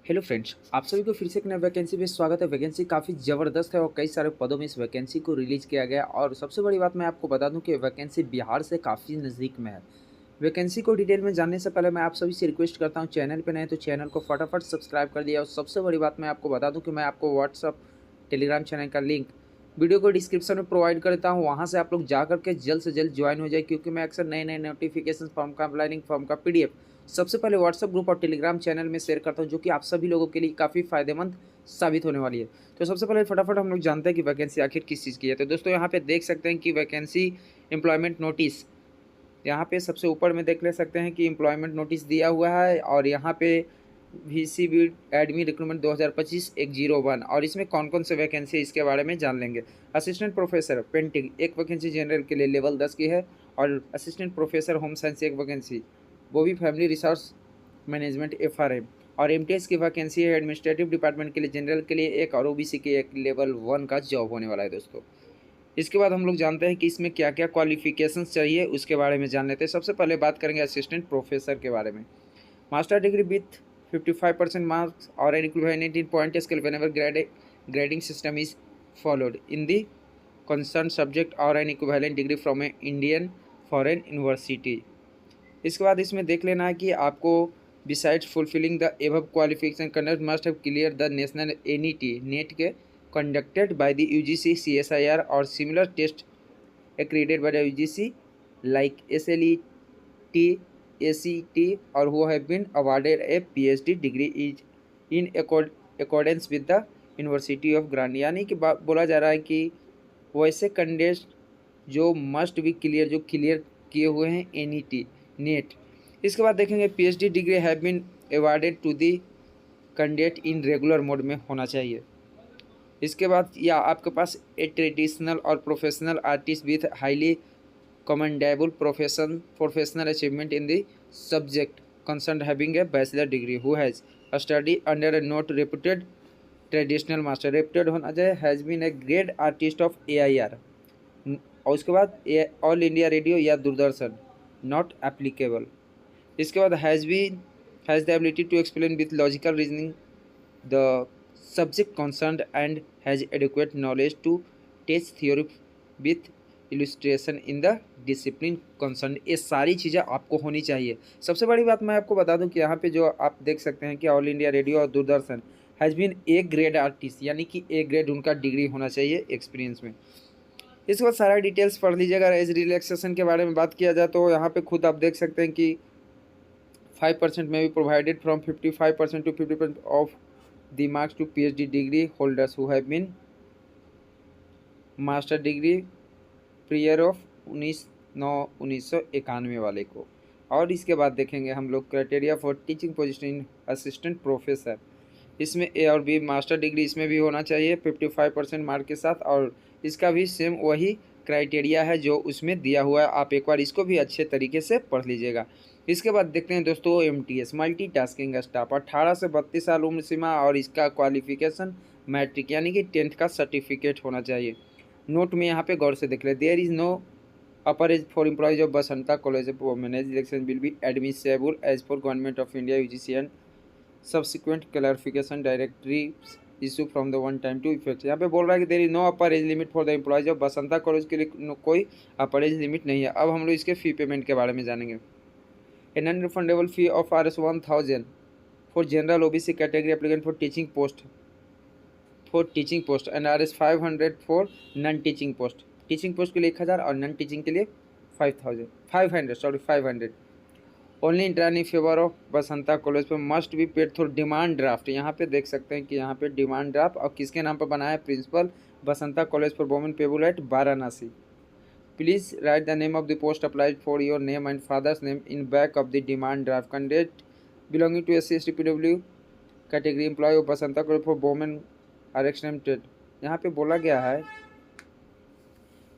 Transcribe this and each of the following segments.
Hello friends, आप सभी को फिर से एक नई वैकेंसी में स्वागत है। वैकेंसी काफ़ी ज़बरदस्त है और कई सारे पदों में इस वैकेंसी को रिलीज़ किया गया और सबसे बड़ी बात मैं आपको बता दूं कि वैकेंसी बिहार से काफ़ी नज़दीक में है। वैकेंसी को डिटेल में जानने से पहले मैं आप सभी से रिक्वेस्ट करता हूं, चैनल पे नए तो चैनल को फटाफट सब्सक्राइब कर दिया। और सबसे बड़ी बात मैं आपको बता दूं कि मैं आपको व्हाट्सअप टेलीग्राम चैनल का लिंक वीडियो को डिस्क्रिप्शन में प्रोवाइड करता हूं, वहां से आप लोग जा करके जल्द से जल्द ज्वाइन हो जाए, क्योंकि मैं अक्सर नए नए नोटिफिकेशन फॉर्म का, अप्लाइंग फॉर्म का पीडीएफ सबसे पहले व्हाट्सएप ग्रुप और टेलीग्राम चैनल में शेयर करता हूं, जो कि आप सभी लोगों के लिए काफ़ी फायदेमंद साबित होने वाली है। तो सबसे पहले फटाफट हम लोग जानते हैं कि वैकेंसी आखिर किस चीज़ की है। तो दोस्तों यहाँ पे देख सकते हैं कि वैकेंसी एम्प्लॉयमेंट नोटिस, यहाँ पे सबसे ऊपर में देख ले सकते हैं कि एम्प्लॉयमेंट नोटिस दिया हुआ है। और यहाँ पे VCB एडमी रिक्रूटमेंट 2025 101, और इसमें कौन कौन से वैकेंसी है इसके बारे में जान लेंगे। असिस्टेंट प्रोफेसर पेंटिंग एक वैकेंसी जनरल के लिए लेवल 10 की है, और असिस्टेंट प्रोफेसर होम साइंस एक वैकेंसी, वो भी फैमिली रिसोर्स मैनेजमेंट FRM। और MTS की वैकेंसी है एडमिनिस्ट्रेटिव डिपार्टमेंट के लिए जनरल के लिए एक, और OBC के एक लेवल 1 का जॉब होने वाला है दोस्तों। इसके बाद हम लोग जानते हैं कि इसमें क्या क्या क्वालिफिकेशंस चाहिए, उसके बारे में जान लेते हैं। सबसे पहले बात करेंगे असिस्टेंट प्रोफेसर के बारे में। मास्टर डिग्री विथ 55% मार्क्स और an equivalent in point scale whenever grading system is followed in the concern subject, और an equivalent degree from a Indian foreign university. इसके बाद इसमें देख लेना है कि आपको besides fulfilling the above qualification candidate must have clear the national NET net के conducted by the UGC CSIR or similar test accredited by the UGC like SLET, ACT, or who have been awarded a PhD degree is in accordance with the university of grant. यानी कि बोला जा रहा है कि वैसे candidate जो must be clear, जो क्लियर किए हुए हैं NET नेट। इसके बाद देखेंगे PhD degree have been awarded to the candidate in regular mode में होना चाहिए। इसके बाद या आपके पास ए ट्रेडिशनल और professional artist with highly commendable professional achievement in the subject concern having a bachelor degree who has study under a not reputed traditional master. Reputed होना चाहिए, has been a great artist of AIR। और उसके बाद all India radio या Doordarshan, not applicable. इसके बाद has the ability to explain with logical reasoning the subject concerned and has adequate knowledge to teach theory with illustration in the discipline concerned। ये सारी चीज़ें आपको होनी चाहिए। सबसे बड़ी बात मैं आपको बता दूं कि यहाँ पे जो आप देख सकते हैं कि ऑल इंडिया रेडियो और Doordarshan has been A grade artist, यानी कि ए ग्रेड उनका डिग्री होना चाहिए एक्सपीरियंस में। इसके बाद सारा डिटेल्स पढ़ लीजिएगा। एज रिलैक्सेशन के बारे में बात किया जाए तो यहाँ पे खुद आप देख सकते हैं कि 5% में भी provided from 55% to 50% of the marks to PhD degree holders who have been master degree prior of 1991 वाले को। और इसके बाद देखेंगे हम लोग criteria for teaching position in assistant professor. इसमें A और B मास्टर डिग्री इसमें भी होना चाहिए 55% मार्क के साथ, और इसका भी सेम वही क्राइटेरिया है जो उसमें दिया हुआ है। आप एक बार इसको भी अच्छे तरीके से पढ़ लीजिएगा। इसके बाद देखते हैं दोस्तों MTS मल्टी टास्किंग स्टाफ, 18 से 32 साल उम्र सीमा, और इसका क्वालिफिकेशन मैट्रिक यानी कि 10th का सर्टिफिकेट होना चाहिए। नोट में यहाँ पे गौर से देख ले, there is no upper age for employees of Basanta college of women age election will be admissible as for government of India UGC and subsequent clarification directory issue from the one time to effect. यहाँ पे बोल रहा है कि there is no upper age limit for the employees of Basanta college के लिए कोई अपर age limit नहीं है। अब हम लोग इसके फ़ी पेमेंट के बारे में जानेंगे। A non refundable fee of Rs 1000 for general OBC category applicant for teaching post and Rs 500 for non teaching post. Teaching post के लिए 1000 और नॉन टीचिंग के लिए 500 only intern in favour of Basanta college पर must be paid through demand draft. यहाँ पे देख सकते हैं कि यहाँ पे डिमांड ड्राफ्ट और किसके नाम पर बना है, principal Basanta college for women payable at Varanasi. Please write the name of the post applied for your name and father's name in back of the demand draft. Candidate belonging to SC ST PW category employ of Basanta college for women are exempted. यहाँ पे बोला गया है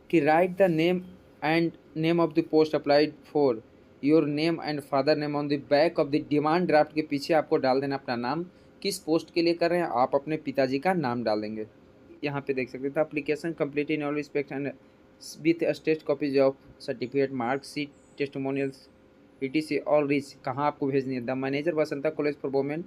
कि write the name and name of the post applied for your name and father name on the back of the demand draft. के पीछे आपको डाल देना अपना नाम, किस पोस्ट के लिए कर रहे हैं, आप अपने पिताजी का नाम डाल देंगे। यहाँ पे देख सकते थे application complete in all respect and with state copies of certificate marksheet testimonials ETC all reach. कहाँ आपको भेजनी है, the manager Basanta college for women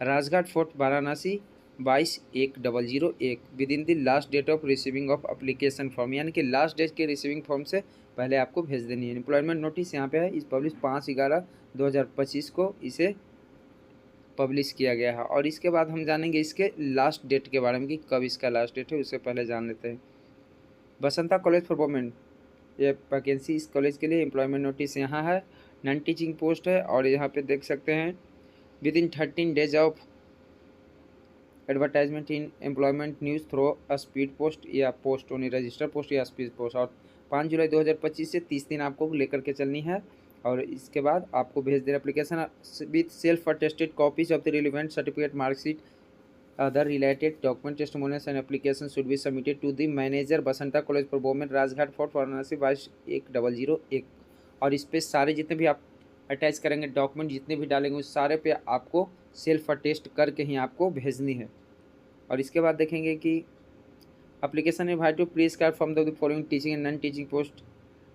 Rajghat fort Varanasi 22/1/001 within the last date of receiving of application form, यानी कि last date के receiving form से पहले आपको भेज देनी है। एम्प्लॉयमेंट नोटिस यहाँ पे है, इस पब्लिश 5/11/2025 को इसे पब्लिश किया गया है। और इसके बाद हम जानेंगे इसके लास्ट डेट के बारे में कि कब इसका लास्ट डेट है, उससे पहले जान लेते हैं। बसंता कॉलेज फॉर वुमेन, ये वैकेंसी इस कॉलेज के लिए। एम्प्लॉयमेंट नोटिस यहाँ है, नॉन टीचिंग पोस्ट है। और यहाँ पे देख सकते हैं within 13 days of advertisement in employment news through a speed post या पोस्ट ओनली रजिस्टर पोस्ट या स्पीड पोस्ट। और 5 जुलाई 2025 से 30 दिन आपको लेकर के चलनी है। और इसके बाद आपको भेज देना application with self attested copies of the relevant certificate, marksheet, other related document, testimonials and application should be submitted to the manager Basanta college for women, Rajghat fort Varanasi 22/1/001। और इस पे सारे जितने भी आप अटैच करेंगे डॉक्यूमेंट, जितने भी डालेंगे उस सारे पे आपको सेल्फ अटेस्ट करके ही आपको भेजनी है। और इसके बाद देखेंगे कि application invite to please card from the following teaching and non teaching post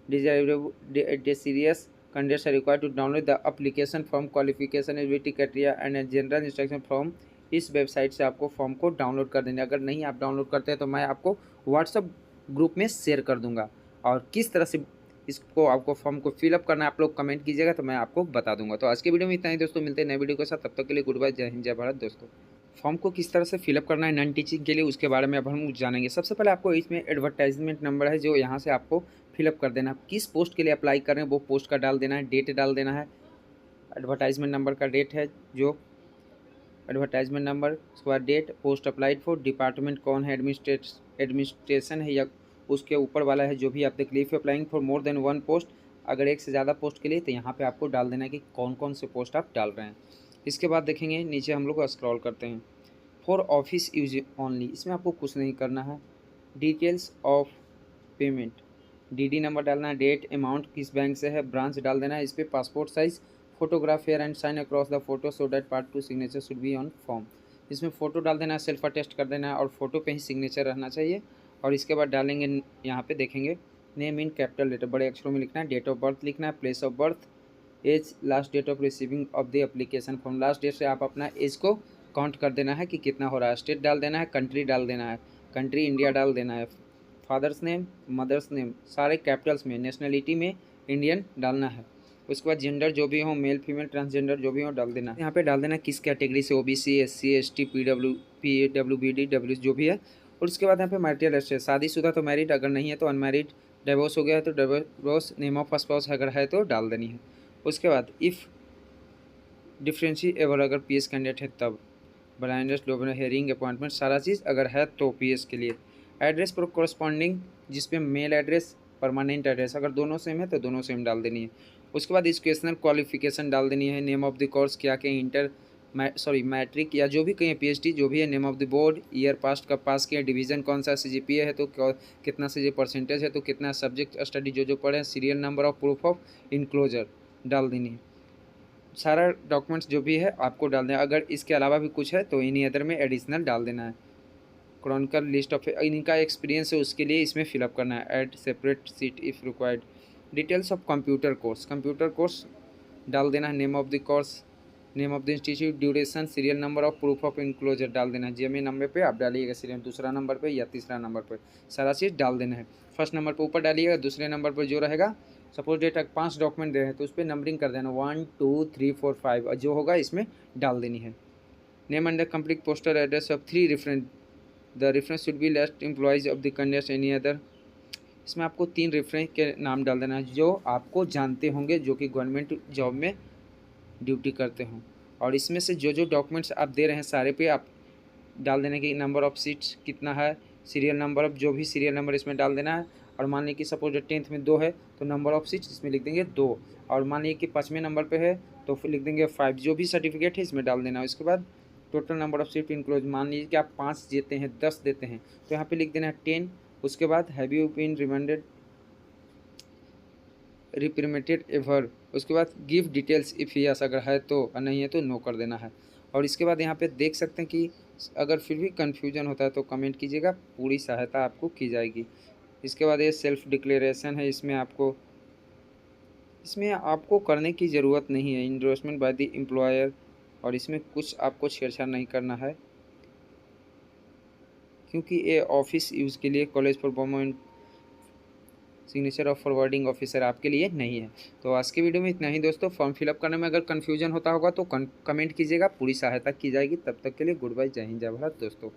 desirable serious candidates are required to download the application form, qualification, eligibility criteria and general instruction from इस वेबसाइट से आपको form को download कर देंगे। अगर नहीं आप download करते हैं तो मैं आपको व्हाट्सअप ग्रुप में शेयर कर दूंगा, और किस तरह से इसको आपको फॉर्म को फिलअप करना है आप लोग कमेंट कीजिएगा तो मैं आपको बता दूंगा। तो आज के वीडियो में इतना ही दोस्तों, मिलते हैं नए वीडियो के साथ, तब तक के लिए गुड बाय, जय हिंद जय भारत दोस्तों। फॉर्म को किस तरह से फिलअप करना है नॉन टीचिंग के लिए उसके बारे में अब हम जानेंगे। सबसे पहले आपको इसमें एडवर्टाइजमेंट नंबर है जो यहाँ से आपको फिलअप कर देना है। किस पोस्ट के लिए अप्लाई कर रहे हैं वो पोस्ट का डाल देना है, डेट डाल देना है, एडवर्टाइजमेंट नंबर का डेट है जो एडवर्टाइजमेंट नंबर, उसके बाद date, post applied for, department कौन है, एडमिनिस्ट्रेशन है या उसके ऊपर वाला है जो भी आप देख लीजिए। If applying for more than one post, अगर एक से ज़्यादा पोस्ट के लिए तो यहाँ पे आपको डाल देना है कि कौन कौन से पोस्ट आप डाल रहे हैं। इसके बाद देखेंगे नीचे हम लोग स्क्रॉल करते हैं, फॉर ऑफिस यूज ओनली, इसमें आपको कुछ नहीं करना है। Details of payment, DD number डालना है, डेट, अमाउंट किस बैंक से है, ब्रांच डाल देना है। इस पर passport size photograph here and sign across the photo so that part 2 signature should be on form. इसमें फ़ोटो डाल देना है, सेल्फ अटेस्ट कर देना है और फोटो पे ही सिग्नेचर रहना चाहिए। और इसके बाद डालेंगे यहाँ पे देखेंगे नेम इन कैपिटल लेटर, बड़े अक्षरों में लिखना है, डेट ऑफ बर्थ लिखना है, place of birth, age, last date of receiving of the application form, last date से आप अपना एज को काउंट कर देना है कि कितना हो रहा है, स्टेट डाल देना है, कंट्री डाल देना है, कंट्री इंडिया डाल देना है, फादर्स नेम, मदर्स नेम सारे कैपिटल्स में, नेशनलिटी में इंडियन डालना है। उसके बाद जेंडर जो भी हो, मेल फीमेल ट्रांसजेंडर जो भी हो डाल देना है। यहाँ पे डाल देना किस कैटेगरी से, OBC, SC, ST, PWBD, W जो भी है। और उसके बाद यहाँ पे मैरिटल स्टेटस, शादीशुदा तो मैरिड, अगर नहीं है तो अनमैरिड, डिवोर्स हो गया है तो डिवोर्स, नेम ऑफ स्पाउस अगर है तो डाल देनी है। उसके बाद इफ़ डिफरेंशिएबल अगर पीएस कैंडिडेट है तब, ब्लाइंडनेस, लोबर हेयरिंग, अपॉइंटमेंट सारा चीज़ अगर है तो पीएस के लिए। एड्रेस पर कोरस्पॉन्डिंग, जिसपे मेल एड्रेस, परमानेंट एड्रेस, अगर दोनों सेम है तो दोनों सेम डाल देनी है। उसके बाद एजुकेशनल क्वालिफिकेशन डाल देनी है, नेम ऑफ द कोर्स क्या के, इंटर मैट्रिक या जो भी कहें, पीएचडी जो भी है, name of the board, year past कब पास किया, डिवीज़न कौन सा, सीजीपीए है तो कितना सीजी परसेंटेज है तो कितना, सब्जेक्ट स्टडी जो जो पढ़े, serial number of proof of enclosure डाल देनी है। सारा डॉक्यूमेंट्स जो भी है आपको डाल देना। अगर इसके अलावा भी कुछ है तो इन्हीं अदर में एडिशनल डाल देना है। क्रॉनिकल लिस्ट ऑफ इनका एक्सपीरियंस है उसके लिए इसमें फिलअप करना है, add separate seat if required. Details of computer course, computer course डाल देना है, name of the course, name of the institute, duration, serial number of proof of enclosure डाल देना है। जीएमए नंबर पे आप डालिएगा, सीरियल दूसरा नंबर पे या तीसरा नंबर पे सारा चीज़ डाल देना है। फर्स्ट नंबर पे ऊपर डालिएगा, दूसरे नंबर पर जो रहेगा, सपोज डेट 5 डॉक्यूमेंट दे रहे हैं तो उस पर नंबरिंग कर देना 1 2 3 4 5 और जो होगा इसमें डाल देनी है। Name and the complete postal address of 3 reference, the reference should be last employees of the candidate any other, इसमें आपको 3 रेफरेंस के नाम डाल देना है जो आपको जानते होंगे, जो कि गवर्नमेंट जॉब में ड्यूटी करते हों। और इसमें से जो जो डॉक्यूमेंट्स आप दे रहे हैं सारे पे आप डाल देने की, नंबर ऑफ सीट्स कितना है, सीरियल नंबर ऑफ जो भी सीरियल नंबर इसमें डाल देना है। और मान लीजिए कि सपोज 10th में 2 है तो नंबर ऑफ सीट्स इसमें लिख देंगे 2, और मान लीजिए कि 5वें नंबर पे है तो फिर लिख देंगे 5, जो भी सर्टिफिकेट है इसमें डाल देना है। उसके बाद total number of seat enclose, मान लीजिए कि आप 5 देते हैं, 10 देते हैं तो यहाँ पे लिख देना है 10। उसके बाद have you been remanded reprimanded ever, उसके बाद गिव डिटेल्स इफ़ यस अगर है तो, और नहीं है तो नो कर देना है। और इसके बाद यहाँ पे देख सकते हैं कि अगर फिर भी कन्फ्यूजन होता है तो कमेंट कीजिएगा, पूरी सहायता आपको की जाएगी। इसके बाद ये सेल्फ डिक्लेरेशन है, इसमें आपको करने की ज़रूरत नहीं है। इंडोर्समेंट बाय द एम्प्लॉयर और इसमें कुछ आपको छेड़छाड़ नहीं करना है, क्योंकि ये ऑफिस यूज़ के लिए college for permanent signature of forwarding officer आपके लिए नहीं है। तो आज के वीडियो में इतना ही दोस्तों। फॉर्म फिलअप करने में अगर कन्फ्यूजन होता होगा तो कमेंट कीजिएगा, पूरी सहायता की जाएगी। तब तक के लिए गुड बाय, जय हिंद, जय भारत दोस्तों।